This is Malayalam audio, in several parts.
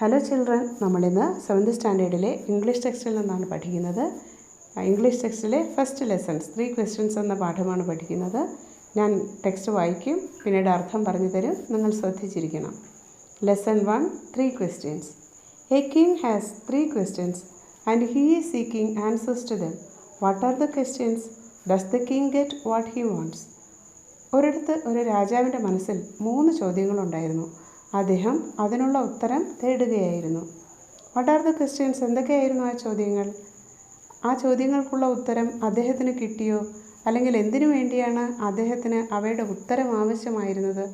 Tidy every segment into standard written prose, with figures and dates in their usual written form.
ഹലോ ചിൽഡ്രൻ, നമ്മളിന്ന് 7th സ്റ്റാൻഡേർഡിലെ ഇംഗ്ലീഷ് ടെക്സ്റ്റിൽ നിന്നാണ് പഠിക്കുന്നത്. ഇംഗ്ലീഷ് ടെക്സ്റ്റിലെ ഫസ്റ്റ് ലെസൺസ് 3 ക്വസ്റ്റ്യൻസ് എന്ന പാഠമാണ് പഠിക്കുന്നത്. ഞാൻ ടെക്സ്റ്റ് വായിക്കും, പിന്നീട് അർത്ഥം പറഞ്ഞു തരും. നിങ്ങൾ ശ്രദ്ധിച്ചിരിക്കണം. Lesson 1, 3 questions. A king has 3 questions and he is seeking answers to them. What are the questions? Does the king get what he wants? ഒരിടത്ത് ഒരു രാജാവിൻ്റെ മനസ്സിൽ 3 ചോദ്യങ്ങളുണ്ടായിരുന്നു. അദ്ദേഹം അതിനുള്ള ഉത്തരം തേടുകയായിരുന്നു. What are the questions? എന്തൊക്കെയായിരുന്നു ആ ചോദ്യങ്ങൾ? ആ ചോദ്യങ്ങൾക്കുള്ള ഉത്തരം അദ്ദേഹത്തിന് കിട്ടിയോ? അല്ലെങ്കിൽ എന്തിനു വേണ്ടിയാണ് അദ്ദേഹത്തിന് അവയുടെ ഉത്തരം ആവശ്യമായിരുന്നത്?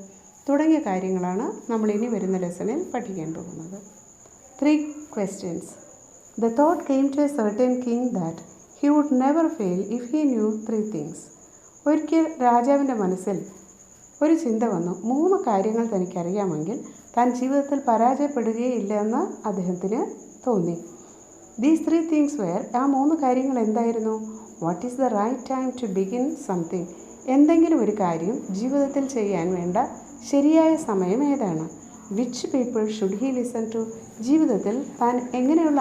തുടങ്ങിയ കാര്യങ്ങളാണ് നമ്മൾ ഇനി വരുന്ന ലെസണിൽ പഠിക്കാൻ പോകുന്നത്. 3 questions. The thought came to a certain king that he would never fail if he knew 3 things. ഒരിക്കൽ രാജാവിൻ്റെ മനസ്സിൽ ഒരു ചിന്ത വന്നു. 3 കാര്യങ്ങൾ തനിക്കറിയാമെങ്കിൽ താൻ ജീവിതത്തിൽ പരാജയപ്പെടുകയില്ല എന്ന് അദ്ദേഹത്തിന് തോന്നി. ദീസ് 3 things were, ആ 3 കാര്യങ്ങൾ എന്തായിരുന്നു? What is the right time to begin something? എന്തെങ്കിലും ഒരു കാര്യം ജീവിതത്തിൽ ചെയ്യാൻ വേണ്ട ശരിയായ സമയം ഏതാണ്? Which people should he listen to? ജീവിതത്തിൽ താൻ എങ്ങനെയുള്ള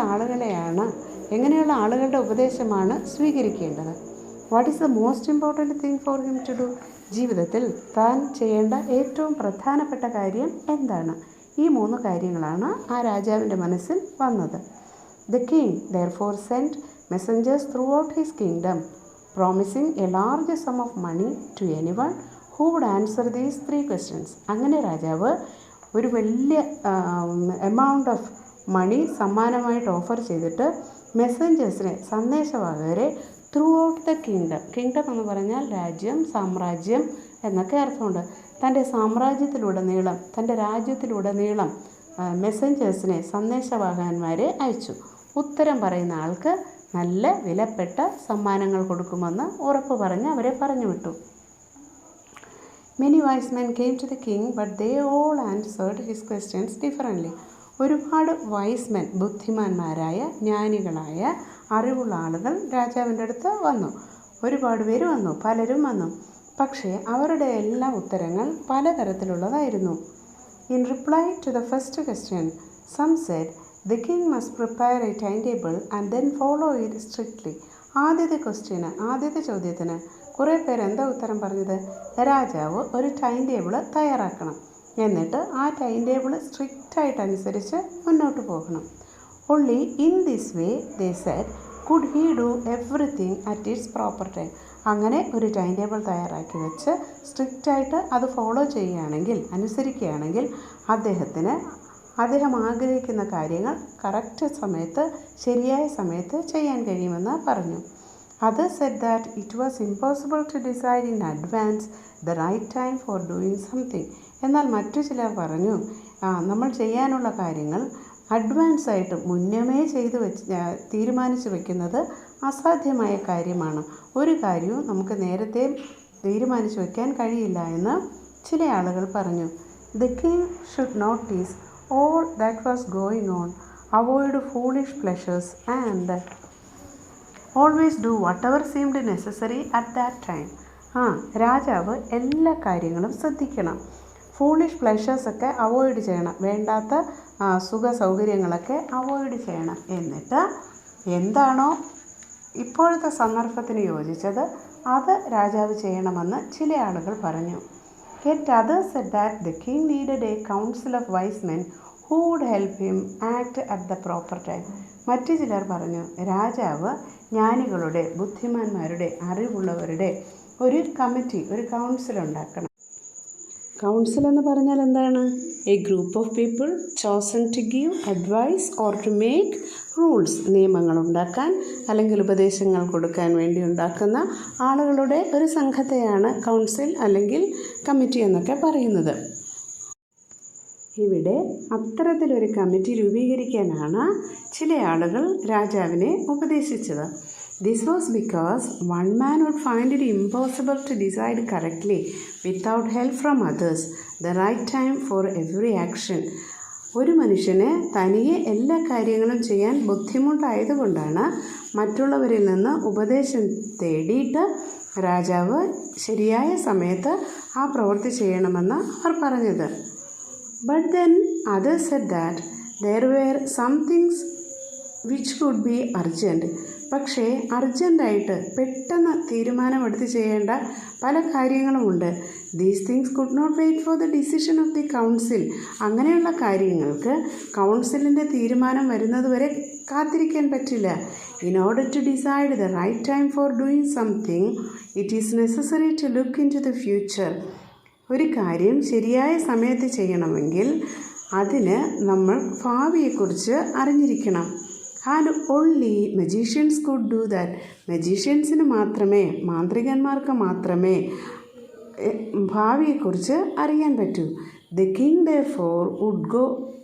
ആളുകളുടെ ഉപദേശമാണ് സ്വീകരിക്കേണ്ടത്? What is the most important thing for him to do? ജീവിതത്തിൽ താൻ ചെയ്യേണ്ട ഏറ്റവും പ്രധാനപ്പെട്ട കാര്യം എന്താണ്? ഈ 3 കാര്യങ്ങളാണ് ആ രാജാവിൻ്റെ മനസ്സിൽ വന്നത്. The king therefore sent messengers throughout his kingdom, promising a large sum of money to anyone who would answer these 3 questions. അങ്ങനെ രാജാവ് ഒരു വലിയ എമൗണ്ട് ഓഫ് മണി സമ്മാനമായിട്ട് ഓഫർ ചെയ്തിട്ട് മെസ്സഞ്ചേഴ്സിനെ, സന്ദേശവാഹകരെ throughout the kingdom. Kingdom എന്ന് പറഞ്ഞാൽ രാജ്യം, സാമ്രാജ്യം എന്നൊക്കെ അർത്ഥമുണ്ട്. തൻ്റെ സാമ്രാജ്യത്തിലുടനീളം, തൻ്റെ രാജ്യത്തിലുടനീളം മെസ്സഞ്ചേഴ്സിനെ, സന്ദേശവാഹകന്മാരെ അയച്ചു. ഉത്തരം പറയുന്ന ആൾക്ക് നല്ല വിലപ്പെട്ട സമ്മാനങ്ങൾ കൊടുക്കുമെന്ന് ഉറപ്പ് പറഞ്ഞ് അവരെ പറഞ്ഞു വിട്ടു. Many wise men came to the king, but they all answered his questions differently. ഒരുപാട് വൈസ് മെൻ, ബുദ്ധിമാന്മാരായ, ജ്ഞാനികളായ, അറിവുള്ള ആളുകൾ രാജാവിൻ്റെ അടുത്ത് വന്നു. ഒരുപാട് പേര് വന്നു, പലരും വന്നു. പക്ഷേ അവരുടെ എല്ലാ ഉത്തരങ്ങൾ പലതരത്തിലുള്ളതായിരുന്നു. In reply to the first question, some said, the king must prepare a timetable and then follow it strictly. ആദ്യത്തെ ചോദ്യത്തിന് കുറേ പേര് എന്താ ഉത്തരം പറഞ്ഞത്? രാജാവ് ഒരു ടൈം ടേബിൾ തയ്യാറാക്കണം, എന്നിട്ട് ആ ടൈം ടേബിൾ സ്ട്രിക്റ്റായിട്ട് അനുസരിച്ച് മുന്നോട്ട് പോകണം. Only in this way, they said, could he do everything at its proper time. അങ്ങനെ ഒരു ടൈം ടേബിൾ തയ്യാറാക്കി വെച്ച് സ്ട്രിക്റ്റായിട്ട് അത് ഫോളോ ചെയ്യുകയാണെങ്കിൽ, അനുസരിക്കുകയാണെങ്കിൽ അദ്ദേഹം ആഗ്രഹിക്കുന്ന കാര്യങ്ങൾ കറക്റ്റ് സമയത്ത്, ശരിയായ സമയത്ത് ചെയ്യാൻ കഴിയുമെന്ന് പറഞ്ഞു. Others said that it was impossible to decide in advance the right time for doing something. എന്നാൽ മറ്റു ചിലർ പറഞ്ഞു, നമ്മൾ ചെയ്യാനുള്ള കാര്യങ്ങൾ അഡ്വാൻസായിട്ട് മുന്നമേ തീരുമാനിച്ചു വയ്ക്കുന്നത് അസാധ്യമായ കാര്യമാണ്. ഒരു കാര്യവും നമുക്ക് നേരത്തെ തീരുമാനിച്ചു വയ്ക്കാൻ കഴിയില്ല എന്ന് ചില ആളുകൾ പറഞ്ഞു. The king should notice all that was going on, avoid foolish pleasures and always do whatever seemed necessary at that time. രാജാവ് എല്ലാ കാര്യങ്ങളും ശ്രദ്ധിക്കണം. ഫൂളിഷ് പ്ലഷേഴ്സൊക്കെ അവോയ്ഡ് ചെയ്യണം, വേണ്ടാത്ത സുഖ സൗകര്യങ്ങളൊക്കെ അവോയ്ഡ് ചെയ്യണം. എന്നിട്ട് എന്താണോ ഇപ്പോഴത്തെ സന്ദർഭത്തിന് യോജിച്ചത് അത് രാജാവ് ചെയ്യണമെന്ന് ചില ആളുകൾ പറഞ്ഞു. Yet others said that the king needed a council of wise men who would help him act at the proper time. മറ്റു ചിലർ പറഞ്ഞു, രാജാവ് ജ്ഞാനികളുടെ, ബുദ്ധിമാന്മാരുടെ, അറിവുള്ളവരുടെ ഒരു കമ്മിറ്റി, ഒരു കൗൺസിൽ ഉണ്ടാക്കണം. കൗൺസിൽ എന്ന് പറഞ്ഞാൽ എന്താണ്? A group of people chosen to give advice or to make rules. നിയമങ്ങൾ ഉണ്ടാക്കാൻ അല്ലെങ്കിൽ ഉപദേശങ്ങൾ കൊടുക്കാൻ വേണ്ടി ഉണ്ടാക്കുന്ന ആളുകളുടെ ഒരു സംഘത്തെയാണ് കൗൺസിൽ അല്ലെങ്കിൽ കമ്മിറ്റി എന്നൊക്കെ പറയുന്നത്. ഇവിടെ അത്തരത്തിലൊരു കമ്മിറ്റി രൂപീകരിക്കാനാണ് ചില ആളുകൾ രാജാവിനെ ഉപദേശിച്ചത്. This was because one man would find it impossible to decide correctly without help from others, the right time for every action. ഒരു മനുഷ്യന് തനിയെ എല്ലാ കാര്യങ്ങളും ചെയ്യാൻ ബുദ്ധിമുട്ടായതുകൊണ്ടാണ് മറ്റുള്ളവരിൽ നിന്ന് ഉപദേശം തേടിയിട്ട് രാജാവ് ശരിയായ സമയത്ത് ആ പ്രവൃത്തി ചെയ്യണമെന്ന് അവർ പറഞ്ഞത്. But then others said that There were some things which could be urgent. പക്ഷേ അർജൻറ്റായിട്ട് പെട്ടെന്ന് തീരുമാനമെടുത്ത് ചെയ്യേണ്ട പല കാര്യങ്ങളുമുണ്ട്. These things could not wait for the decision of the council. അങ്ങനെയുള്ള കാര്യങ്ങൾക്ക് കൗൺസിലിൻ്റെ തീരുമാനം വരുന്നതുവരെ കാത്തിരിക്കാൻ പറ്റില്ല. In order to decide the right time for doing something, it is necessary to look into the future. ഒരു കാര്യം ശരിയായ സമയത്ത് ചെയ്യണമെങ്കിൽ അതിന് നമ്മൾ ഭാവിയെക്കുറിച്ച് അറിഞ്ഞിരിക്കണം. And only magicians could do that. മജീഷ്യൻസിന് മാത്രമേ, മാന്ത്രികന്മാർക്ക് മാത്രമേ ഭാവിയെക്കുറിച്ച് അറിയാൻ പറ്റൂ. The king therefore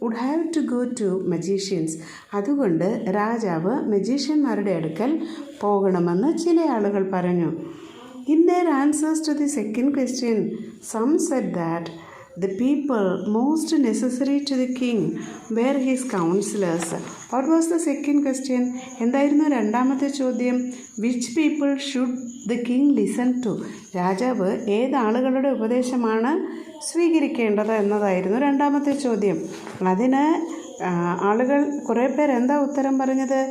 would have to go to magicians. അതുകൊണ്ട് രാജാവ് മജീഷ്യന്മാരുടെ അടുക്കൽ പോകണമെന്ന് ചില ആളുകൾ പറഞ്ഞു. In their answers to the second question, some said that the people most necessary to the king were his counselors. What was the second question? എന്തായിരുന്നു രണ്ടാമത്തെ ചോദ്യം? Which people should the king listen to? രാജാവ് ഏതാളുകളുടെ ഉപദേശമാണ് സ്വീകരിക്കേണ്ടത് എന്നതായിരുന്നു രണ്ടാമത്തെ ചോദ്യം. അതിന് ആളുകൾ കുറേ പേർ എന്താ ഉത്തരം പറഞ്ഞത്?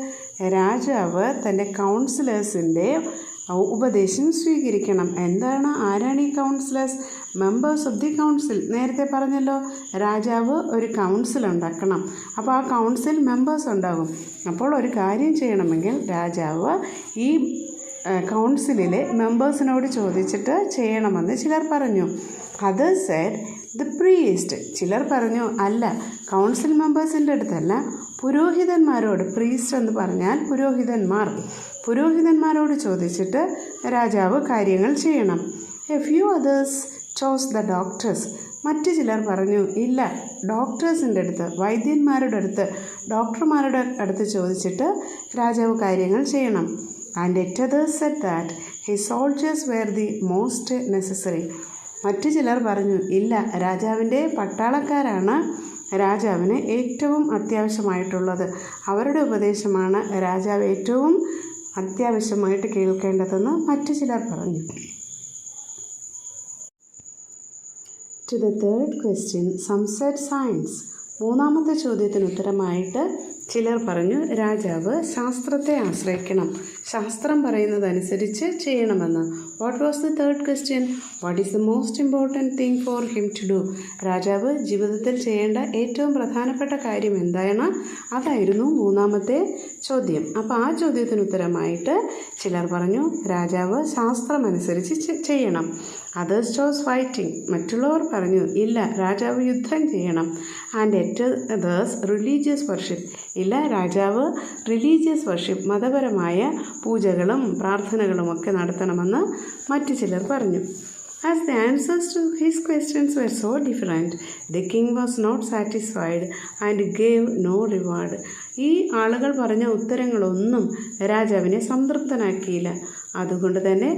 രാജാവ് തൻ്റെ കൗൺസിലേഴ്സിൻ്റെ ഉപദേശം സ്വീകരിക്കണം. ആരാണ് ഈ councillors? Members of the council. നേരത്തെ പറഞ്ഞല്ലോ, രാജാവ് ഒരു കൗൺസിൽ ഉണ്ടാക്കണം. അപ്പോൾ ആ കൗൺസിൽ മെമ്പേഴ്സ് ഉണ്ടാകും. അപ്പോൾ ഒരു കാര്യം ചെയ്യണമെങ്കിൽ രാജാവ് ഈ കൗൺസിലിലെ മെമ്പേഴ്സിനോട് ചോദിച്ചിട്ട് ചെയ്യണമെന്ന് ചിലർ പറഞ്ഞു. Others said the priest. ചിലർ പറഞ്ഞു അല്ല, കൗൺസിൽ മെമ്പേഴ്സിൻ്റെ അടുത്തല്ല, പുരോഹിതന്മാരോട്. പ്രീസ്റ്റ് എന്ന് പറഞ്ഞാൽ പുരോഹിതന്മാരോട് ചോദിച്ചിട്ട് രാജാവ് കാര്യങ്ങൾ ചെയ്യണം. A few others chose the doctors. മറ്റു ചിലർ പറഞ്ഞു ഇല്ല, ഡോക്ടേഴ്സിൻ്റെ അടുത്ത്, ഡോക്ടർമാരുടെ അടുത്ത് ചോദിച്ചിട്ട് രാജാവ് കാര്യങ്ങൾ ചെയ്യണം. And yet others said that his soldiers were the most necessary. മറ്റു ചിലർ പറഞ്ഞു ഇല്ല, രാജാവിൻ്റെ പട്ടാളക്കാരാണ് രാജാവിന് ഏറ്റവും അത്യാവശ്യമായിട്ടുള്ളത്. അവരുടെ ഉപദേശമാണ് രാജാവ് ഏറ്റവും അത്യാവശ്യമായിട്ട് കേൾക്കേണ്ടതെന്ന് മറ്റു ചിലർ പറഞ്ഞു. To the third question, some said science. മൂന്നാമത്തെ ചോദ്യത്തിന് ഉത്തരമായിട്ട് ചിലർ പറഞ്ഞു രാജാവ് ശാസ്ത്രത്തെ ആശ്രയിക്കണം, ശാസ്ത്രം പറയുന്നതനുസരിച്ച് ചെയ്യണമെന്ന്. What was the third question? What is the most important thing for him to do? രാജാവ് ജീവിതത്തിൽ ചെയ്യേണ്ട ഏറ്റവും പ്രധാനപ്പെട്ട കാര്യം എന്താണ്? അതായിരുന്നു മൂന്നാമത്തെ ചോദ്യം. അപ്പോൾ ആ ചോദ്യത്തിന് ഉത്തരമായിട്ട് ചിലർ പറഞ്ഞു രാജാവ് ശാസ്ത്രമനുസരിച്ച് ചെയ്യണം. Others chose fighting. മറ്റുള്ളവർ പറഞ്ഞു ഇല്ല, രാജാവ് യുദ്ധം ചെയ്യണം. And yet others religious worship. ഇല്ല, രാജാവ് റിലീജിയസ് വർഷിപ്പ്, മതപരമായ പൂജകളും പ്രാർത്ഥനകളുമൊക്കെ നടത്തണമെന്ന് മറ്റു ചിലർ പറഞ്ഞു. As the answers to his questions were so different, the king was not satisfied and gave no reward. ഈ ആളുകൾ പറഞ്ഞ ഉത്തരങ്ങളൊന്നും രാജാവിനെ സംതൃപ്തനാക്കിയില്ല. അതുകൊണ്ട് തന്നെ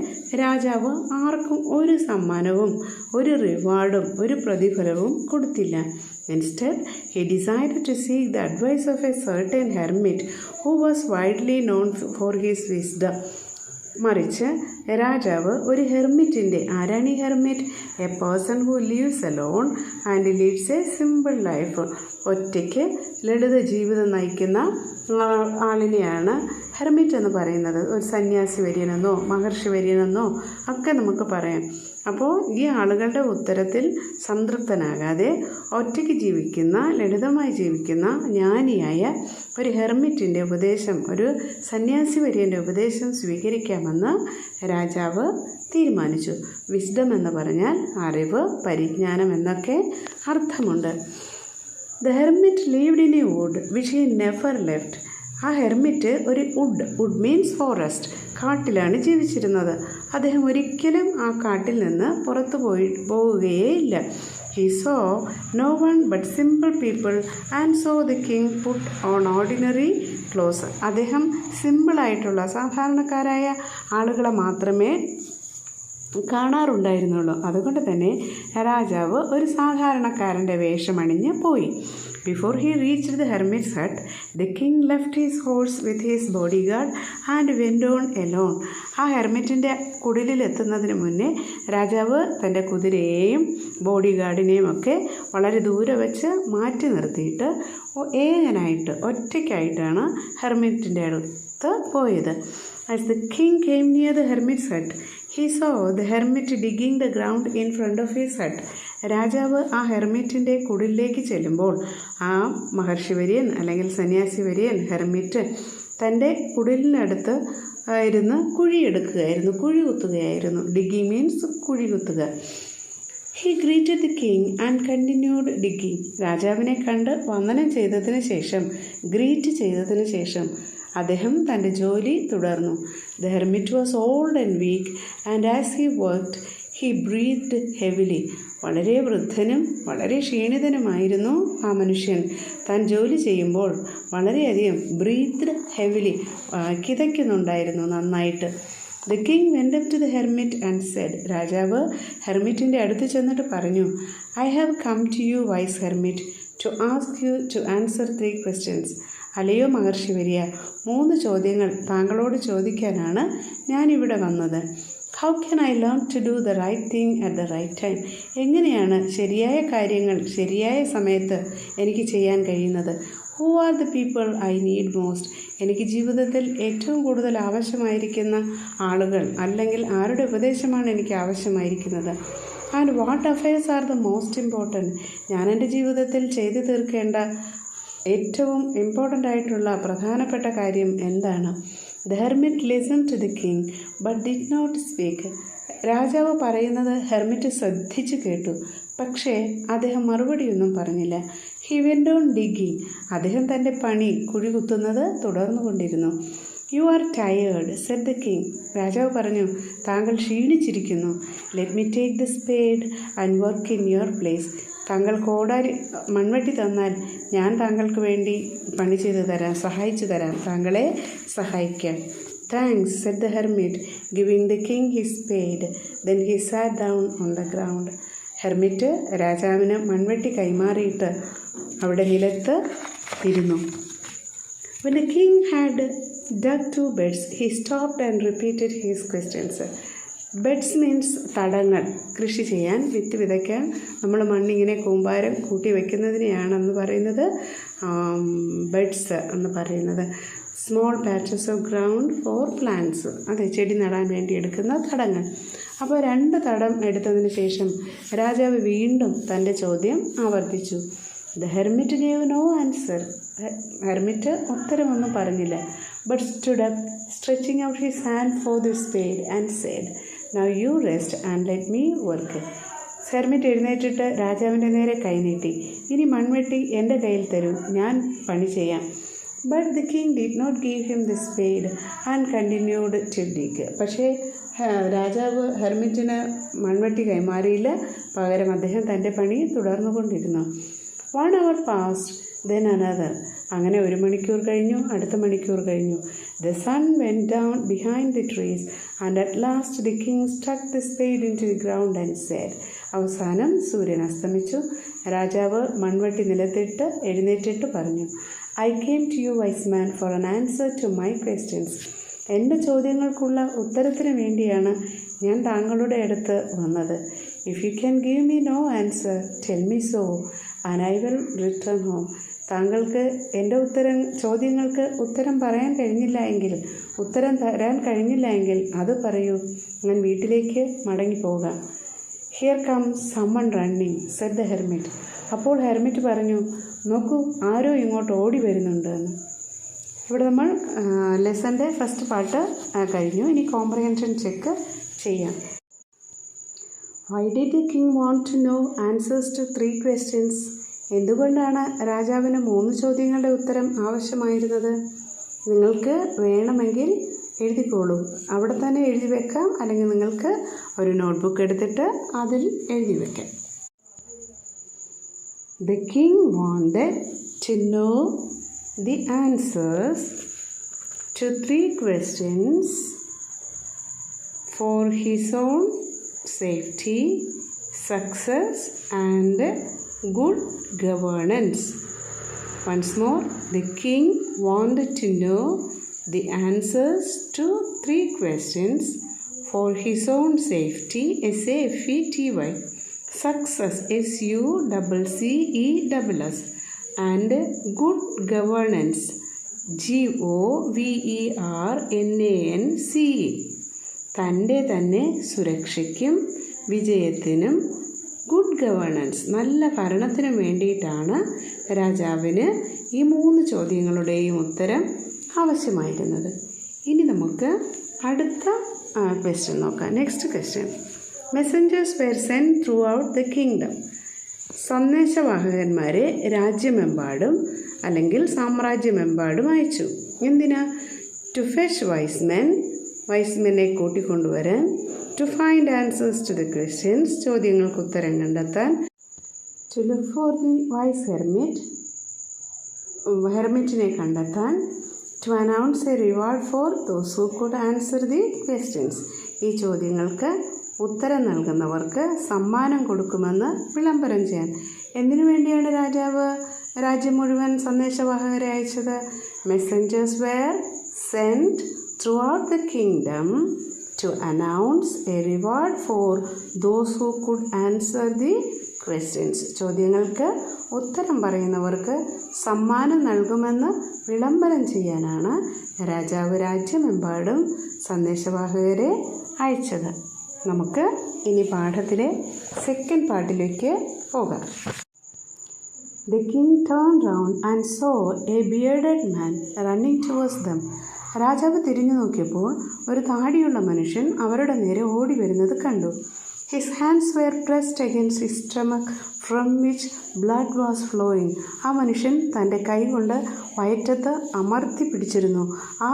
രാജാവ് ആർക്കും ഒരു സമ്മാനവും ഒരു റിവാർഡും ഒരു പ്രതിഫലവും കൊടുത്തില്ല. Instead, he decided to seek the advice of a certain hermit who was widely known for his wisdom. മറിച്ച് രാജാവ് ഒരു ഹെർമിറ്റിൻ്റെ, ആരാണ് ഈ hermit? A person who leaves alone and Leeds A simple life. ഒറ്റയ്ക്ക് ലളിത ജീവിതം നയിക്കുന്ന ആളിനെയാണ് ഹെർമിറ്റ് എന്ന് പറയുന്നത്. ഒരു സന്യാസി വര്യനെന്നോ മഹർഷി വര്യനെന്നോ ഒക്കെ നമുക്ക് പറയാം. അപ്പോൾ ഈ ആളുകളുടെ ഉത്തരത്തിൽ സംതൃപ്തനാകാതെ ഒറ്റയ്ക്ക് ജീവിക്കുന്ന, ലളിതമായി ജീവിക്കുന്ന ജ്ഞാനിയായ ഒരു ഹെർമിറ്റിൻ്റെ ഉപദേശം, ഒരു സന്യാസി വര്യൻ്റെ ഉപദേശം സ്വീകരിക്കാമെന്ന് രാജാവ് തീരുമാനിച്ചു. വിസ്ഡം എന്ന് പറഞ്ഞാൽ അറിവ്, പരിജ്ഞാനം എന്നൊക്കെ അർത്ഥമുണ്ട്. The hermit lived in A wood which he never left. ആ ഹെർമിറ്റ് ഒരു വുഡ് മീൻസ് ഫോറസ്റ്റ്, കാട്ടിലാണ് ജീവിച്ചിരുന്നത്. അദ്ദേഹം ഒരിക്കലും ആ കാട്ടിൽ നിന്ന് പുറത്തു പോവുകയേ ഇല്ല. He saw no one but simple people and saw the king put on ordinary clothes. അദ്ദേഹം സിമ്പിളായിട്ടുള്ള സാധാരണക്കാരായ ആളുകളെ മാത്രമേ കാണാറുണ്ടായിരുന്നുള്ളൂ. അതുകൊണ്ട് തന്നെ രാജാവ് ഒരു സാധാരണക്കാരൻ്റെ വേഷമണിഞ്ഞ് പോയി. Before he reached the hermit's hut, the king left his horse with his bodyguard and went on alone. ആ ഹെർമിറ്റിൻ്റെ കുടിലെത്തുന്നതിന് മുന്നേ രാജാവ് തൻ്റെ കുതിരയെയും ബോഡിഗാർഡിനെയും ഒക്കെ വളരെ ദൂരെ വെച്ച് മാറ്റി നിർത്തിയിട്ട് ഏകനായിട്ട് ഒറ്റയ്ക്കായിട്ടാണ് ഹെർമിറ്റിൻ്റെ അടുത്ത് പോയത്. As the king came near the hermit's hut, he saw the hermit digging the ground in front of his hut. രാജാവ് ആ ഹെർമിറ്റിൻ്റെ കുടിലേക്ക് ചെല്ലുമ്പോൾ ആ മഹർഷിവര്യൻ അല്ലെങ്കിൽ സന്യാസിവര്യൻ ഹെർമിറ്റ് തൻ്റെ കുടിലിനടുത്ത് ഇരുന്ന് കുഴി കുത്തുകയായിരുന്നു. ഡിഗിങ് മീൻസ് കുഴി കുത്തുക. He greeted the king and continued digging. രാജാവിനെ കണ്ട് വന്ദനം ചെയ്തതിന് ശേഷം അദ്ദേഹം തൻ്റെ ജോലി തുടർന്നു. The hermit was old and weak, and as he worked, he breathed heavily. വളരെ വൃദ്ധനും വളരെ ക്ഷീണിതനുമായിരുന്നു ആ മനുഷ്യൻ. താൻ ജോലി ചെയ്യുമ്പോൾ വളരെയധികം breathed heavily, കിതയ്ക്കുന്നുണ്ടായിരുന്നു നന്നായിട്ട്. The king went up to the hermit and said, രാജാവ് ഹെർമിറ്റിൻ്റെ അടുത്ത് ചെന്നിട്ട് പറഞ്ഞു, I have come to you, wise hermit, to ask you to answer 3 questions. അല്ലയോ മഹർഷിവര്യ, 3 ചോദ്യങ്ങൾ താങ്കളോട് ചോദിക്കാനാണ് ഞാനിവിടെ വന്നത്. How can I learn to do the right thing at the right time? എങ്ങനെയാണ് ശരിയായ കാര്യങ്ങൾ ശരിയായ സമയത്ത് എനിക്ക് ചെയ്യാൻ കഴിയുന്നത്? Who are the people I need most? എനിക്ക് ജീവിതത്തിൽ ഏറ്റവും കൂടുതൽ ആവശ്യമായിരിക്കുന്ന ആളുകൾ അല്ലെങ്കിൽ ആരുടെ ഉപദേശമാണ് എനിക്ക് ആവശ്യമായിരിക്കുന്നത്? And what affairs are the most important? ഞാൻ എൻ്റെ ജീവിതത്തിൽ ചെയ്തു തീർക്കേണ്ട ഏറ്റവും ഇമ്പോർട്ടൻ്റ് ആയിട്ടുള്ള പ്രധാനപ്പെട്ട കാര്യം എന്താണ്? The hermit listened to the king but did not speak. രാജാവ് പറയുന്നത് ഹെർമിറ്റ് ശ്രദ്ധിച്ചു കേട്ടു, പക്ഷേ അദ്ദേഹം മറുപടിയൊന്നും പറഞ്ഞില്ല. He went on digging. അദ്ദേഹം തൻ്റെ കുഴി കുത്തുന്നത് തുടർന്നുകൊണ്ടിരുന്നു. You are tired, said the king. രാജാവ് പറഞ്ഞു, താങ്കൾ ക്ഷീണിച്ചിരിക്കുന്നു. Let me take the spade and work in your place. താങ്കൾ മൺവെട്ടി തന്നാൽ ഞാൻ താങ്കൾക്ക് വേണ്ടി പണി ചെയ്തു തരാം, സഹായിച്ചു തരാം, താങ്കളെ സഹായിക്കാം. Thanks, said the hermit, giving the king his spade. Then he sat down on the ground. Hermit രാജാവിന് മൺവെട്ടി കൈമാറിയിട്ട് അവിടെ നിലത്ത് ഇരുന്നു. When the king had dug 2 beds, he stopped and repeated his questions. Beds means തടങ്ങൾ. കൃഷി ചെയ്യാൻ, വിത്ത് വിതയ്ക്കാൻ നമ്മൾ മണ്ണിങ്ങനെ കൂമ്പാരം കൂട്ടി വയ്ക്കുന്നതിനെയാണെന്ന് പറയുന്നത് ബെഡ്സ് എന്ന് പറയുന്നത്. Small patches of ground four plants, അതെ, ചെടി നടാൻ വേണ്ടി എടുക്കുന്ന തടങ്ങൾ. അപ്പോൾ 2 തടം എടുത്തതിന് ശേഷം രാജാവ് വീണ്ടും തൻ്റെ ചോദ്യം ആവർത്തിച്ചു. The hermit gave no answer. Hermit ഉത്തരമൊന്നും പറഞ്ഞില്ല. But stood up, stretching out his hand for the spade and said, Now you rest and let me work. Hermit എഴുന്നേറ്റിട്ട് രാജാവിൻ്റെ നേരെ കൈനീട്ടി, ഇനി മൺവെട്ടി എൻ്റെ കയ്യിൽ തരൂ, ഞാൻ പണി ചെയ്യാം. But the king did not give him the spade and continued to dig. പക്ഷേ രാജാവ് ഹെർമിറ്റിന് മൺവെട്ടി കൈമാറിയില്ല, പകരം അദ്ദേഹം തൻ്റെ പണി തുടർന്നുകൊണ്ടിരുന്നു. 1 hour passed, then another. അങ്ങനെ 1 മണിക്കൂർ കഴിഞ്ഞു, അടുത്ത മണിക്കൂർ കഴിഞ്ഞു. The sun went down behind the trees and at last the king stuck the spade into the ground and said. അവസാനം സൂര്യൻ അസ്തമിച്ചു. രാജാവ് മൺവെട്ടി നിലത്തിട്ട് എഴുന്നേറ്റിട്ട് പറഞ്ഞു, I came to you, wise man, for an answer to my questions. എൻ്റെ ചോദ്യങ്ങൾക്കുള്ള ഉത്തരത്തിന് വേണ്ടിയാണ് ഞാൻ താങ്കളുടെ അടുത്ത് വന്നത്. If you can give me no answer, tell me so, and I will return home. താങ്കൾക്ക് എൻ്റെ ചോദ്യങ്ങൾക്ക് ഉത്തരം തരാൻ കഴിഞ്ഞില്ല എങ്കിൽ അത് പറയൂ, ഞാൻ വീട്ടിലേക്ക് മടങ്ങിപ്പോകാം. Here comes someone running, said the hermit. അപ്പോൾ ഹെർമിറ്റ് പറഞ്ഞു, നോക്കൂ, ആരോ ഇങ്ങോട്ട് ഓടി വരുന്നുണ്ട് എന്ന്. ഇവിടെ നമ്മൾ ലെസൻ്റെ ഫസ്റ്റ് പാർട്ട് കഴിഞ്ഞു. ഇനി കോംപ്രിഹെൻഷൻ ചെക്ക് ചെയ്യാം. Why did the king want to know answers to 3 questions? എന്തുകൊണ്ടാണ് രാജാവിന് 3 ചോദ്യങ്ങളുടെ ഉത്തരം ആവശ്യമായിരുന്നത്? നിങ്ങൾക്ക് വേണമെങ്കിൽ എഴുതിക്കോളൂ, അവിടെ തന്നെ എഴുതി വെക്കാം, അല്ലെങ്കിൽ നിങ്ങൾക്ക് ഒരു നോട്ട്ബുക്ക് എടുത്തിട്ട് അതിൽ എഴുതി വെക്കാം. The king wanted to know the answers to 3 questions for his own safety, success and good governance. Once more, the king wanted to know the answers to 3 questions for his own safety, SAFETY, success, SUCCESS, and good governance, GOVERNANCE. തൻ്റെ തന്നെ സുരക്ഷയ്ക്കും വിജയത്തിനും ഗുഡ് ഗവേണൻസ്, നല്ല ഭരണത്തിനും വേണ്ടിയിട്ടാണ് രാജാവിന് ഈ 3 ചോദ്യങ്ങളുടെയും ഉത്തരം ആവശ്യമായിരുന്നത്. ഇനി നമുക്ക് അടുത്ത ക്വസ്റ്റ്യൻ നോക്കാം. Next question. Messengers were sent throughout the kingdom. സന്ദേശവാഹകന്മാരെ രാജ്യമെമ്പാടും അല്ലെങ്കിൽ സാമ്രാജ്യമെമ്പാടും അയച്ചു. എന്തിനാ? ടു ഫെച്ച് വൈസ്മെനെ കൂട്ടിക്കൊണ്ടുവരാൻ. To find answers to the questions, ചോദ്യങ്ങൾക്ക് ഉത്തരം കണ്ടെത്താൻ. To look for the wise ഹെർമിറ്റിനെ കണ്ടെത്താൻ. To announce a reward for those who could answer the questions, ഈ ചോദ്യങ്ങൾക്ക് ഉത്തരം നൽകുന്നവർക്ക് സമ്മാനം കൊടുക്കുമെന്ന് വിളംബരം ചെയ്യാൻ. എന്തിനു വേണ്ടിയാണ് രാജ്യം മുഴുവൻ സന്ദേശവാഹകരെ അയച്ചത്? Messengers were sent throughout the kingdom to announce a reward for those who could answer the questions. ചോദ്യങ്ങൾക്ക് ഉത്തരം പറയുന്നവർക്ക് സമ്മാനം നൽകുമെന്ന് വിളംബരം ചെയ്യാനാണ് രാജാവ് രാജ്യമെമ്പാടും സന്ദേശവാഹകരെ അയച്ചത്. നമുക്ക് ഇനി പാഠത്തിലെ സെക്കൻഡ് പാർട്ടിലേക്ക് പോകാം. The king turned round and saw a bearded man running towards them. രാജാവ് തിരിഞ്ഞു നോക്കിയപ്പോൾ ഒരു താടിയുള്ള മനുഷ്യൻ അവരുടെ നേരെ ഓടി വരുന്നത് കണ്ടു. His hands were pressed against his stomach from which blood was flowing. ആ മനുഷ്യൻ തൻ്റെ കൈകൊണ്ട് വയറ്റത്ത് അമർത്തി പിടിച്ചിരുന്നു. ആ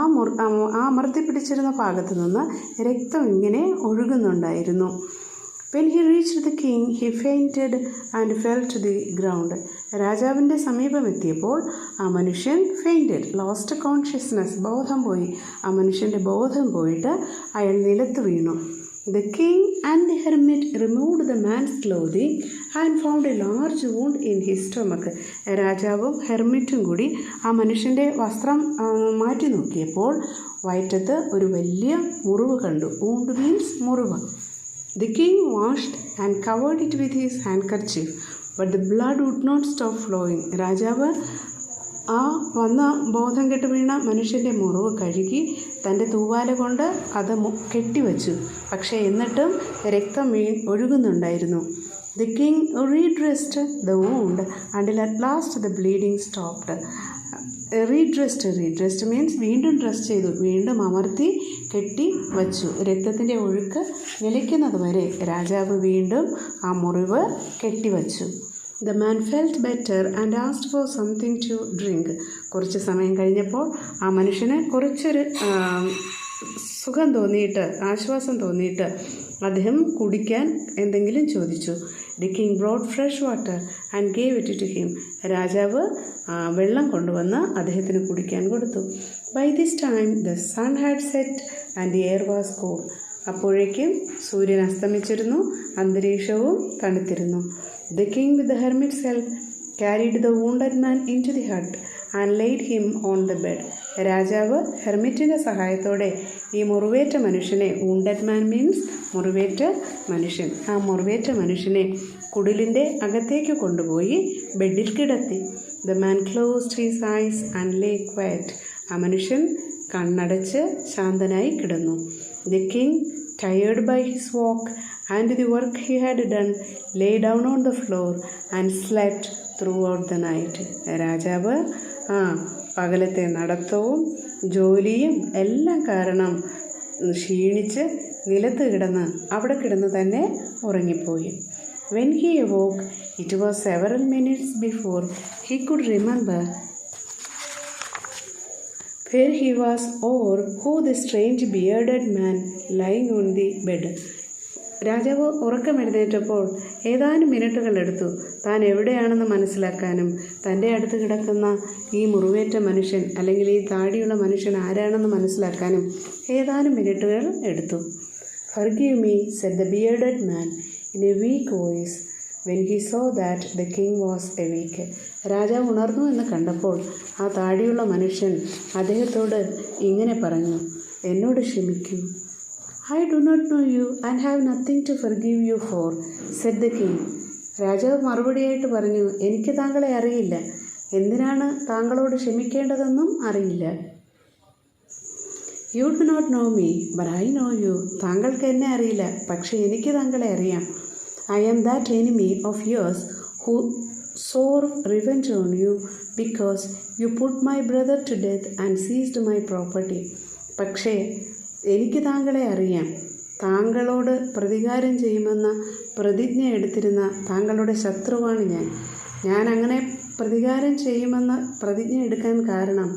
അമർത്തി പിടിച്ചിരുന്ന ഭാഗത്തു നിന്ന് രക്തം ഇങ്ങനെ ഒഴുകുന്നുണ്ടായിരുന്നു. When he reached the king, he fainted and fell to the ground. രാജാവിൻ്റെ സമീപമെത്തിയപ്പോൾ ആ മനുഷ്യൻ ഫെയിൻറ്റഡ്, ലോസ്റ്റ് കോൺഷ്യസ്നെസ്, ബോധം പോയി. ആ മനുഷ്യൻ്റെ ബോധം പോയിട്ട് അയാൾ നിലത്ത് വീണു. The king and the hermit removed the man's clothing and found a large wound in his stomach. രാജാവും ഹെർമിറ്റും കൂടി ആ മനുഷ്യൻ്റെ വസ്ത്രം മാറ്റി നോക്കിയപ്പോൾ വയറ്റത്ത് ഒരു വലിയ മുറിവ് കണ്ടു. wound means മുറിവ്. The king washed and covered it with his handkerchief, but the blood would not stop flowing. രാജാവ് ആ വന്ന ബോധം കെട്ട് വീണ മനുഷ്യൻ്റെ മുറിവ് കഴുകി തൻ്റെ തൂവാല കൊണ്ട് അത് കെട്ടിവെച്ചു. പക്ഷേ എന്നിട്ടും രക്തം ഒഴുകുന്നുണ്ടായിരുന്നു. The king redressed the wound until at last the bleeding stopped. Redressed means വീണ്ടും ഡ്രസ് ചെയ്തു, വീണ്ടും അമർത്തി കെട്ടി വച്ചു. രക്തത്തിൻ്റെ ഒഴുക്ക് നിലയ്ക്കുന്നത് വരെ രാജാവ് വീണ്ടും ആ മുറിവ് കെട്ടിവച്ചു. The man felt better and asked for something to drink. കുറച്ച് സമയം കഴിഞ്ഞപ്പോൾ ആ മനുഷ്യന് കുറച്ചൊരു സുഖം തോന്നിയിട്ട്, ആശ്വാസം തോന്നിയിട്ട് അദ്ദേഹം കുടിക്കാൻ എന്തെങ്കിലും ചോദിച്ചു. The king brought fresh water and gave it to him. രാജാവ് വെള്ളം കൊണ്ടുവന്ന് അദ്ദേഹത്തിന് കുടിക്കാൻ കൊടുത്തു. By this time the sun had set and the air was cool. അപ്പോഴേക്കും സൂര്യൻ അസ്തമിച്ചിരുന്നു, അന്തരീക്ഷവും തണുത്തിരുന്നു. The king with the hermit's help carried the wounded man into the hut and laid him on the bed. രാജാവ് ഹെർമിറ്റിൻ്റെ സഹായത്തോടെ ഈ മുറിവേറ്റ മനുഷ്യനെ, wounded man means മുറിവേറ്റ മനുഷ്യൻ, ആ മുറിവേറ്റ മനുഷ്യനെ കുടിലിൻ്റെ അകത്തേക്ക് കൊണ്ടുപോയി ബെഡിൽ കിടത്തി. The man closed his eyes and lay quiet. ആ മനുഷ്യൻ കണ്ണടച്ച് ശാന്തനായി കിടന്നു. The king, tired by his walk and the work he had done, lay down on the floor and slept throughout the night. രാജാവ് പകലത്തെ നടത്തവും ജോലിയും എല്ലാം കാരണം ക്ഷീണിച്ച് നിലത്ത് അവിടെ കിടന്ന് തന്നെ ഉറങ്ങിപ്പോയി. When he awoke, it was several minutes before he could remember where he was or who the strange bearded man lying on the bed. രാജാവ് ഉറക്കമെഴുന്നേറ്റപ്പോൾ ഏതാനും മിനിറ്റുകളെടുത്തു താൻ എവിടെയാണെന്ന് മനസ്സിലാക്കാനും തൻ്റെ അടുത്ത് കിടക്കുന്ന ഈ മുറിവേറ്റ മനുഷ്യൻ അല്ലെങ്കിൽ ഈ താടിയുള്ള മനുഷ്യൻ ആരാണെന്ന് മനസ്സിലാക്കാനും ഏതാനും മിനിറ്റുകൾ എടുത്തു. Forgive me, said the bearded man in a weak voice when he saw that the king was awake. രാജാവ് ഉണർന്നു എന്ന് കണ്ടപ്പോൾ ആ താടിയുള്ള മനുഷ്യൻ അദ്ദേഹത്തോട് ഇങ്ങനെ പറഞ്ഞു, എന്നോട് ക്ഷമിക്കൂ. I do not know you and have nothing to forgive you for, said the king. രാജാവ് മറുപടിയായിട്ട് പറഞ്ഞു, എനിക്ക് താങ്കളെ അറിയില്ല, എന്തിനാണ് താങ്കളോട് ക്ഷമിക്കേണ്ടതെന്നും അറിയില്ല. You do not know me, but I know you. താങ്കൾക്ക് എന്നെ അറിയില്ല, പക്ഷേ എനിക്ക് താങ്കളെ അറിയാം. I am that enemy of yours who swore revenge on you because you put my brother to death and seized my property. പക്ഷേ എനിക്ക് താങ്കളെ അറിയാം. താങ്കളോട് പ്രതികാരം ചെയ്യുമെന്ന പ്രതിജ്ഞ എടുത്തിരുന്ന താങ്കളുടെ ശത്രുവാണ് ഞാൻ അങ്ങനെ പ്രതികാരം ചെയ്യുമെന്ന പ്രതിജ്ഞ എടുക്കാൻ കാരണം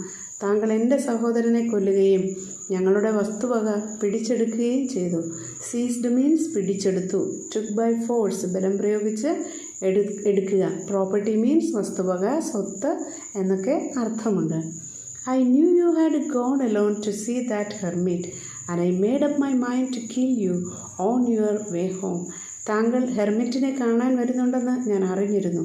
താങ്കൾ എൻ്റെ സഹോദരനെ കൊല്ലുകയും ഞങ്ങളുടെ വസ്തുവക പിടിച്ചെടുക്കുകയും ചെയ്തു. സീസ്ഡ് മീൻസ് പിടിച്ചെടുത്തു. ടുക്ക് ബൈ ഫോഴ്സ് ബലം പ്രയോഗിച്ച് എടുക്കുക. പ്രോപ്പർട്ടി മീൻസ് വസ്തുവക, സ്വത്ത് എന്നൊക്കെ അർത്ഥമുണ്ട്. I knew you had gone alone to see that hermit and I made up my mind to kill you on your way home. താങ്കൾ ഹെർമിറ്റിനെ കാണാൻ വരുന്നുണ്ടെന്ന് ഞാൻ അറിഞ്ഞിരുന്നു.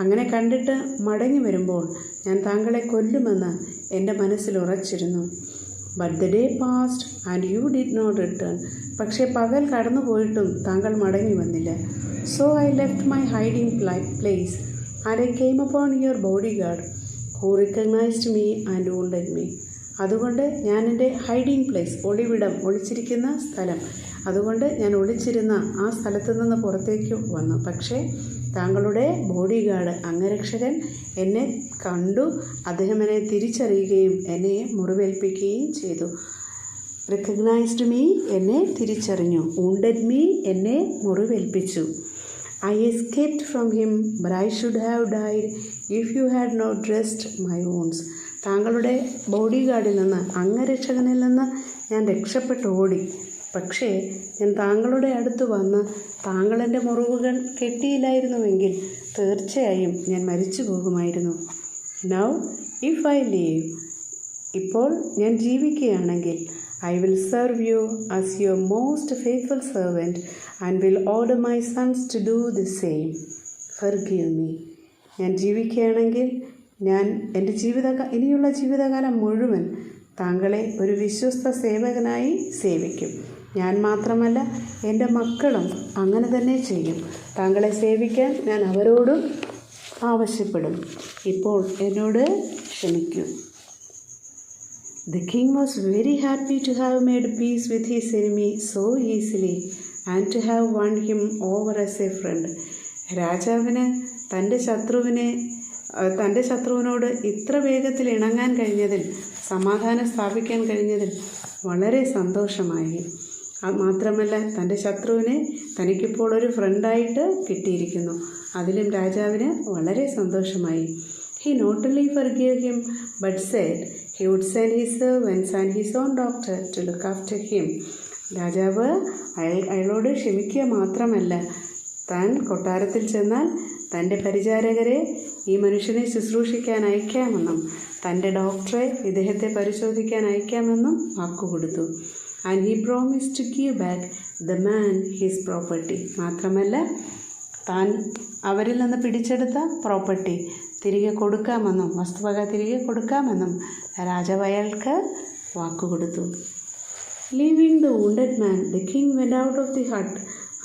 അങ്ങനെ കണ്ടിട്ട് മടങ്ങി വരുമ്പോൾ ഞാൻ താങ്കളെ കൊല്ലുമെന്ന് എൻ്റെ മനസ്സിൽ ഉറച്ചിരുന്നു. But the day passed and you did not return. പക്ഷേ പകൽ കടന്നു പോയിട്ടും താങ്കൾ മടങ്ങി വന്നില്ല. So I left my hiding place and I came upon your bodyguard who recognized me and wounded me. അതുകൊണ്ട് ഞാൻ എൻ്റെ ഹൈഡിങ് പ്ലേസ്, ഒളിവിടം, ഒളിച്ചിരിക്കുന്ന സ്ഥലം, അതുകൊണ്ട് ഞാൻ ഒളിച്ചിരുന്ന ആ സ്ഥലത്തു നിന്ന് പുറത്തേക്ക് വന്നു. പക്ഷേ താങ്കളുടെ ബോഡി ഗാർഡ്, അംഗരക്ഷകൻ എന്നെ കണ്ടു. അദ്ദേഹം എന്നെ തിരിച്ചറിയുകയും എന്നെ മുറിവേൽപ്പിക്കുകയും ചെയ്തു. റിക്കഗ്നൈസ്ഡ് മീ, എന്നെ തിരിച്ചറിഞ്ഞു. wounded me, എന്നെ മുറിവേൽപ്പിച്ചു. I escaped from him, but I should have died if you had not dressed my wounds. താങ്കളുടെ ബോഡി ഗാർഡിൽ നിന്ന്, അംഗരക്ഷകനിൽ നിന്ന് ഞാൻ രക്ഷപ്പെട്ട് ഓടി. പക്ഷേ ഞാൻ താങ്കളുടെ അടുത്ത് വന്ന് താങ്കളെൻ്റെ മുറിവുകൾ കെട്ടിയില്ലായിരുന്നുവെങ്കിൽ തീർച്ചയായും ഞാൻ മരിച്ചു പോകുമായിരുന്നു. Now if I live, ഇപ്പോൾ ഞാൻ ജീവിക്കുകയാണെങ്കിൽ, I will serve you as your most faithful servant and will order my sons to do the same. Forgive me. ഞാൻ ജീവിക്കുകയാണെങ്കിൽ ഞാൻ എൻ്റെ ഇനിയുള്ള ജീവിതകാലം മുഴുവൻ താങ്കളെ ഒരു വിശ്വസ്ത സേവകനായി സേവിക്കും. ഞാൻ മാത്രമല്ല, എൻ്റെ മക്കളും അങ്ങനെ തന്നെ ചെയ്യും. താങ്കളെ സേവിക്കാൻ ഞാൻ അവരോടും ആവശ്യപ്പെടും. ഇപ്പോൾ എന്നോട് ക്ഷമിക്കൂ. The king was very happy to have made peace with his enemy so easily and to have won him over as a friend. രാജാവിന് തൻ്റെ ശത്രുവിനോട് ഇത്ര വേഗത്തിൽ ഇണങ്ങാൻ കഴിഞ്ഞതിൽ, സമാധാനം സ്ഥാപിക്കാൻ കഴിഞ്ഞതിൽ വളരെ സന്തോഷമായി. മാത്രമല്ല, തൻ്റെ ശത്രുവിനെ തനിക്കിപ്പോൾ ഒരു ഫ്രണ്ടായിട്ട് കിട്ടിയിരിക്കുന്നു. അതിലും രാജാവിന് വളരെ സന്തോഷമായി. He not only forgave him but said he would send his servants and his own doctor to look after him. രാജാവ് അയാളോട് ക്ഷമിക്കുക മാത്രമല്ല, താൻ കൊട്ടാരത്തിൽ ചെന്നാൽ തൻ്റെ പരിചാരകരെ ഈ മനുഷ്യനെ ശുശ്രൂഷിക്കാൻ അയക്കാമെന്നും തൻ്റെ ഡോക്ടറെ ഇദ്ദേഹത്തെ പരിശോധിക്കാൻ അയക്കാമെന്നും വാക്കുകൊടുത്തു. And he promised to give back the man his property. മാത്രമല്ല, താൻ അവരിൽ നിന്ന് പിടിച്ചെടുത്ത പ്രോപ്പർട്ടി തിരികെ കൊടുക്കാമെന്നും, വസ്തുവക തിരികെ കൊടുക്കാമെന്നും രാജാവ് അയാൾക്ക് വാക്കുകൊടുത്തു. Leaving the wounded man, the king went out of the hut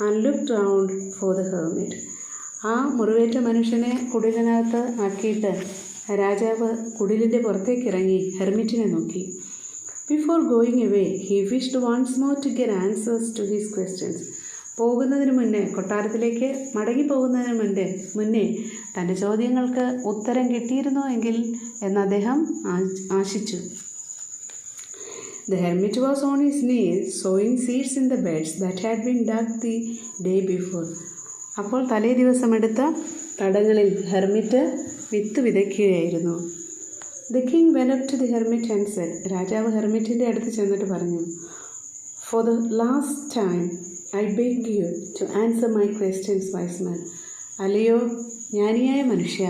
and looked round for the hermit. ആ മുറിവേറ്റ മനുഷ്യനെ കുടിലിനകത്ത് ആക്കിയിട്ട് രാജാവ് കുടിലിൻ്റെ പുറത്തേക്ക് ഇറങ്ങി ഹെർമിറ്റിനെ നോക്കി. Before going away, he wished once more to get answers to his questions. പോകുന്നതിന് മുന്നേ, കൊട്ടാരത്തിലേക്ക് മടങ്ങി പോകുന്നതിന് മുന്നേ തൻ്റെ ചോദ്യങ്ങൾക്ക് ഉത്തരം കിട്ടിയിരുന്നോ എങ്കിൽ എന്ന് അദ്ദേഹം ആശിച്ചു. The hermit was on his knees sowing seeds in the beds that had been dug the day before. അപ്പോൾ തലേ ദിവസമെടുത്ത തടങ്ങളിൽ ഹെർമിറ്റ് വിത്ത് വിതയ്ക്കുകയായിരുന്നു. The king went up to the hermit and said, രാജാവ് ഹെർമിറ്റിൻ്റെ അടുത്ത് ചെന്നിട്ട് പറഞ്ഞു, For the last time I beg you to answer my questions, wise man. അല്ലയോ ജ്ഞാനിയായ മനുഷ്യ,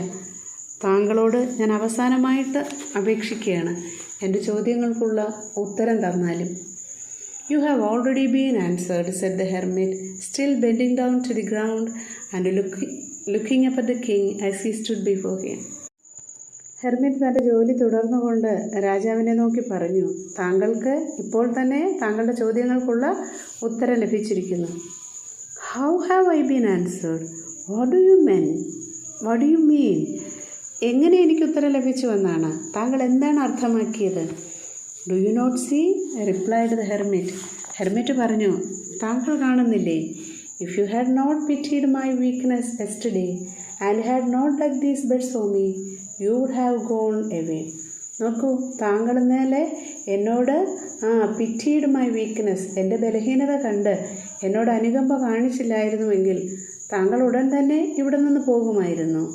താങ്കളോട് ഞാൻ അവസാനമായിട്ട് അപേക്ഷിക്കുകയാണ്, എൻ്റെ ചോദ്യങ്ങൾക്കുള്ള ഉത്തരം തന്നാലും. You have already been answered, said the hermit, still bending down to the ground and looking up at the king as he stood before him. Hermit തൻ്റെ ജോലി തുടർന്നുകൊണ്ട് രാജാവിനെ നോക്കി പറഞ്ഞു, താങ്കൾക്ക് ഇപ്പോൾ തന്നെ താങ്കളുടെ ചോദ്യങ്ങൾക്കുള്ള ഉത്തരം ലഭിച്ചിരിക്കുന്നു. How have I been answered? What do you mean? എങ്ങനെ എനിക്ക് ഉത്തരം ലഭിച്ചുവെന്നാണ്? താങ്കൾ എന്താണ് അർത്ഥമാക്കിയത്? Do you not see? Replied the hermit. Hermit പറഞ്ഞു, താങ്കൾ കാണുന്നില്ലേ? If you had not pitied my weakness yesterday and had not dug these beds for me, you would have gone away. നോക്കൂ, താങ്കൾ ഇന്നലെ എന്നോട് പിറ്റീഡ് മൈ വീക്ക്നെസ്, എൻ്റെ ബലഹീനത കണ്ട് എന്നോട് അനുകമ്പ കാണിച്ചില്ലായിരുന്നുവെങ്കിൽ താങ്കൾ ഉടൻ തന്നെ ഇവിടെ നിന്ന് പോകുമായിരുന്നു.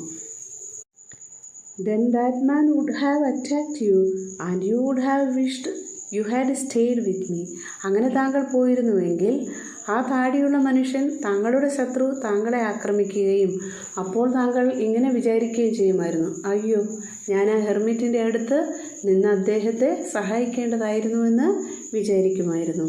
Then that man would have attacked you and you would have wished you had stayed with me. അങ്ങനെ താങ്കൾ പോയിരുന്നുവെങ്കിൽ ആ താടിയുള്ള മനുഷ്യൻ, താങ്കളുടെ ശത്രു, താങ്കളെ ആക്രമിക്കുകയും അപ്പോൾ താങ്കൾ ഇങ്ങനെ വിചാരിക്കുകയും ചെയ്യുമായിരുന്നു, അയ്യോ, ഞാൻ ആ ഹെർമിറ്റിൻ്റെ അടുത്ത് നിന്ന് അദ്ദേഹത്തെ സഹായിക്കേണ്ടതായിരുന്നുവെന്ന് വിചാരിക്കുമായിരുന്നു.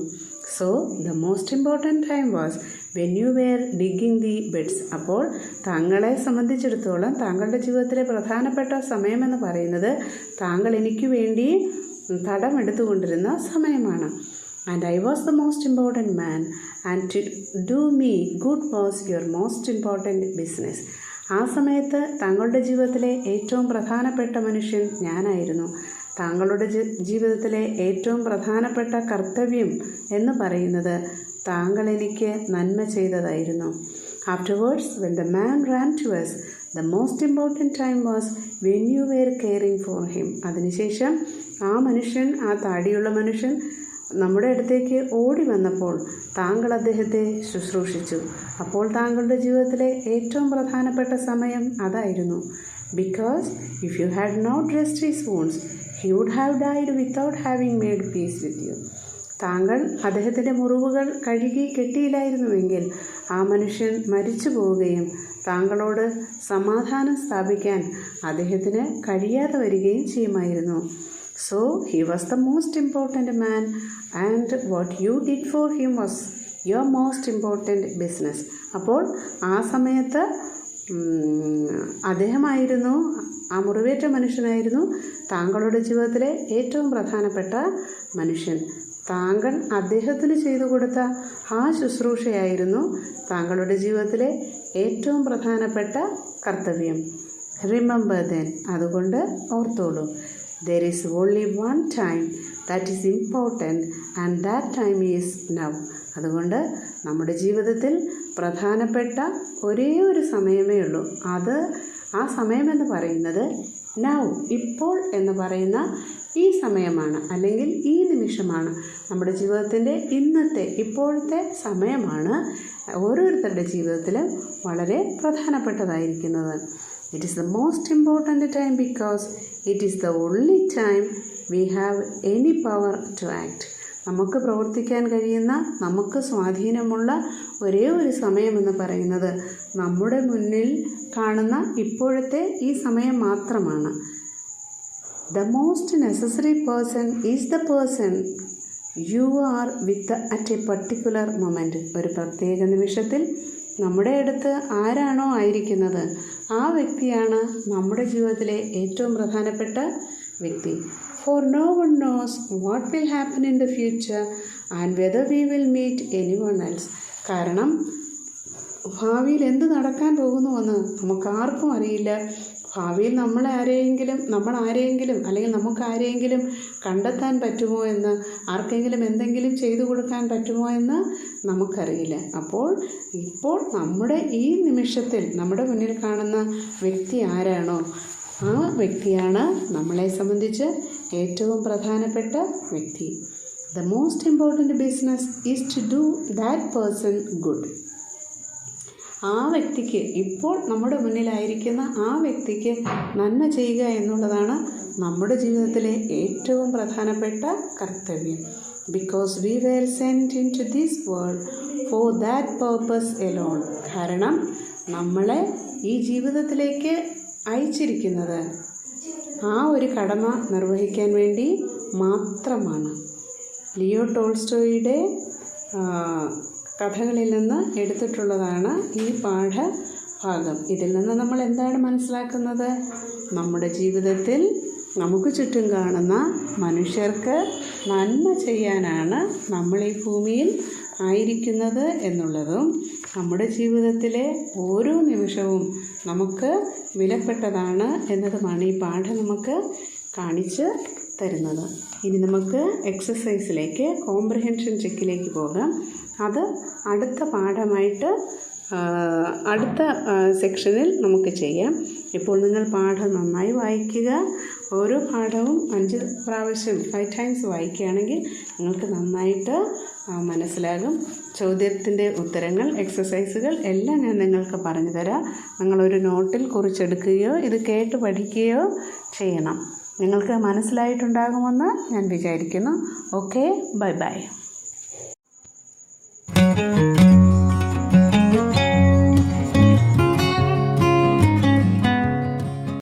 So the most important time was when you were digging the beds. അപ്പോൾ താങ്കളെ സംബന്ധിച്ചിടത്തോളം താങ്കളുടെ ജീവിതത്തിലെ പ്രധാനപ്പെട്ട സമയമെന്ന് പറയുന്നത് താങ്കൾ എനിക്ക് വേണ്ടി തടമെടുത്തുകൊണ്ടിരുന്ന സമയമാണ്. And I was the most important man and to do me good was your most important business. ആ സമയത്ത് താങ്കളുടെ ജീവിതത്തിലെ ഏറ്റവും പ്രധാനപ്പെട്ട മനുഷ്യൻ ഞാനായിരുന്നു. താങ്കളുടെ ജീവിതത്തിലെ ഏറ്റവും പ്രധാനപ്പെട്ട കർത്തവ്യം എന്ന് പറയുന്നത് താങ്കൾ എനിക്ക് നന്മ ചെയ്തതായിരുന്നു. Afterwards, when the man ran to us, the most important time was when you were caring for him. അതിനുശേഷം ആ മനുഷ്യൻ, ആ താടിയുള്ള മനുഷ്യൻ നമ്മുടെ അടുത്തേക്ക് ഓടി വന്നപ്പോൾ താങ്കൾ അദ്ദേഹത്തെ ശുശ്രൂഷിച്ചു. അപ്പോൾ താങ്കളുടെ ജീവിതത്തിലെ ഏറ്റവും പ്രധാനപ്പെട്ട സമയം അതായിരുന്നു. Because if you had not dressed his wounds, he would have died without having made peace with you. താങ്കൾ അദ്ദേഹത്തിൻ്റെ മുറിവുകൾ കഴുകി കെട്ടിയില്ലായിരുന്നുവെങ്കിൽ ആ മനുഷ്യൻ മരിച്ചു പോവുകയും താങ്കളോട് സമാധാനം സ്ഥാപിക്കാൻ അദ്ദേഹത്തിന് കഴിയാതെ വരികയും ചെയ്യുമായിരുന്നു. So he was the most important man and what you did for him was your most important business. അപ്പോൾ ആ സമയത്ത് അദ്ദേഹമായിരുന്നു, ആ മുറിവേറ്റ മനുഷ്യനായിരുന്നു താങ്കളുടെ ജീവിതത്തിലെ ഏറ്റവും പ്രധാനപ്പെട്ട മനുഷ്യൻ. താങ്കൾ അദ്ദേഹത്തിന് ചെയ്തു കൊടുത്ത ആ ശുശ്രൂഷയായിരുന്നു താങ്കളുടെ ജീവിതത്തിലെ ഏറ്റവും പ്രധാനപ്പെട്ട കർത്തവ്യം. റിമെമ്പർ ദെൻ, അതുകൊണ്ട് ഓർത്തോളൂ, there is only one time that is important and that time is now. അതുകൊണ്ട് നമ്മുടെ ജീവിതത്തിൽ പ്രധാനപ്പെട്ട ഒരേ ഒരു സമയമേ ഉള്ളൂ. ആ സമയമെന്ന് പറയുന്നത് നൗ, ഇപ്പോൾ എന്ന് പറയുന്ന ഈ സമയമാണ്, അല്ലെങ്കിൽ ഈ നിമിഷമാണ്. നമ്മുടെ ജീവിതത്തിൻ്റെ ഇന്നത്തെ ഇപ്പോഴത്തെ സമയമാണ് ഓരോരുത്തരുടെ ജീവിതത്തിലും വളരെ പ്രധാനപ്പെട്ടതായിരിക്കുന്നത്. It is the most important time because it is the only time we have any power to act. നമുക്ക് പ്രവർത്തിക്കാൻ കഴിയുന്ന, നമുക്ക് സ്വാധീനമുള്ള ഒരേ ഒരു സമയമെന്ന് പറയുന്നത് നമ്മുടെ മുന്നിൽ കാണുന്ന ഇപ്പോഴത്തെ ഈ സമയം മാത്രമാണ്. The most necessary person is the person you are with at a particular moment. ഒരു പ്രത്യേക നിമിഷത്തിൽ നമ്മുടെ അടുത്ത് ആരാണോ ആയിരിക്കുന്നത് ആ വ്യക്തിയാണ് നമ്മുടെ ജീവിതത്തിലെ ഏറ്റവും പ്രധാനപ്പെട്ട വ്യക്തി. For no one knows what will happen in the future and whether we will meet anyone else. കാരണം ഭാവിയിൽ എന്ത് നടക്കാൻ പോകുന്നുവെന്ന് നമുക്കാർക്കും അറിയില്ല. ഭാവിയിൽ നമ്മൾ ആരെയെങ്കിലും അല്ലെങ്കിൽ നമുക്ക് ആരെയെങ്കിലും കണ്ടെത്താൻ പറ്റുമോ എന്ന്, ആർക്കെങ്കിലും എന്തെങ്കിലും ചെയ്തു കൊടുക്കാൻ പറ്റുമോ എന്ന് നമുക്കറിയില്ല. ഇപ്പോൾ നമ്മുടെ ഈ നിമിഷത്തിൽ നമ്മുടെ മുന്നിൽ കാണുന്ന വ്യക്തി ആരാണോ ആ വ്യക്തിയാണ് നമ്മളെ സംബന്ധിച്ച് ഏറ്റവും പ്രധാനപ്പെട്ട വ്യക്തി. The most important business is to do that person good. ആ വ്യക്തിക്ക്, ഇപ്പോൾ നമ്മുടെ മുന്നിലായിരിക്കുന്ന ആ വ്യക്തിക്ക് നന്മ ചെയ്യുക എന്നുള്ളതാണ് നമ്മുടെ ജീവിതത്തിലെ ഏറ്റവും പ്രധാനപ്പെട്ട കർത്തവ്യം. Because we were sent into this world for that purpose alone. കാരണം നമ്മളെ ഈ ജീവിതത്തിലേക്ക് അയച്ചിരിക്കുന്നത് ആ ഒരു കടമ നിർവഹിക്കാൻ വേണ്ടി മാത്രമാണ്. ലിയോ ടോൾസ്റ്റോയുടെ കഥകളിൽ നിന്ന് എടുത്തിട്ടുള്ളതാണ് ഈ ഭാഗം. ഇതിൽ നിന്ന് നമ്മൾ എന്താണ് മനസ്സിലാക്കുന്നത്? നമ്മുടെ ജീവിതത്തിൽ നമുക്ക് ചുറ്റും കാണുന്ന മനുഷ്യർക്ക് നന്മ ചെയ്യാനാണ് നമ്മൾ ഈ ഭൂമിയിൽ ആയിരിക്കുന്നത് എന്നുള്ളതും നമ്മുടെ ജീവിതത്തിലെ ഓരോ നിമിഷവും നമുക്ക് വിലപ്പെട്ടതാണ് എന്നതുമാണ് ഈ പാഠം നമുക്ക് കാണിച്ച് തരുന്നത്. ഇനി നമുക്ക് എക്സസൈസിലേക്ക്, കോംപ്രിഹെൻഷൻ ചെക്കിലേക്ക് പോകാം. അത് അടുത്ത പാഠമായിട്ട് അടുത്ത സെക്ഷനിൽ നമുക്ക് ചെയ്യാം. ഇപ്പോൾ നിങ്ങൾ പാഠം നന്നായി വായിക്കുക. ഓരോ പാഠവും 5 പ്രാവശ്യം 5 ടൈംസ് വായിക്കുകയാണെങ്കിൽ നിങ്ങൾക്ക് നന്നായിട്ട് മനസ്സിലാകും. ചോദ്യത്തിൻ്റെ ഉത്തരങ്ങൾ, എക്സസൈസുകൾ എല്ലാം ഞാൻ നിങ്ങൾക്ക് പറഞ്ഞു തരാം. നിങ്ങളൊരു നോട്ടിൽ കുറിച്ചെടുക്കുകയോ ഇത് കേട്ട് പഠിക്കുകയോ ചെയ്യണം. നിങ്ങൾക്ക് മനസ്സിലായിട്ടുണ്ടാകുമെന്ന് ഞാൻ വിചാരിക്കുന്നു. Okay, bye bye.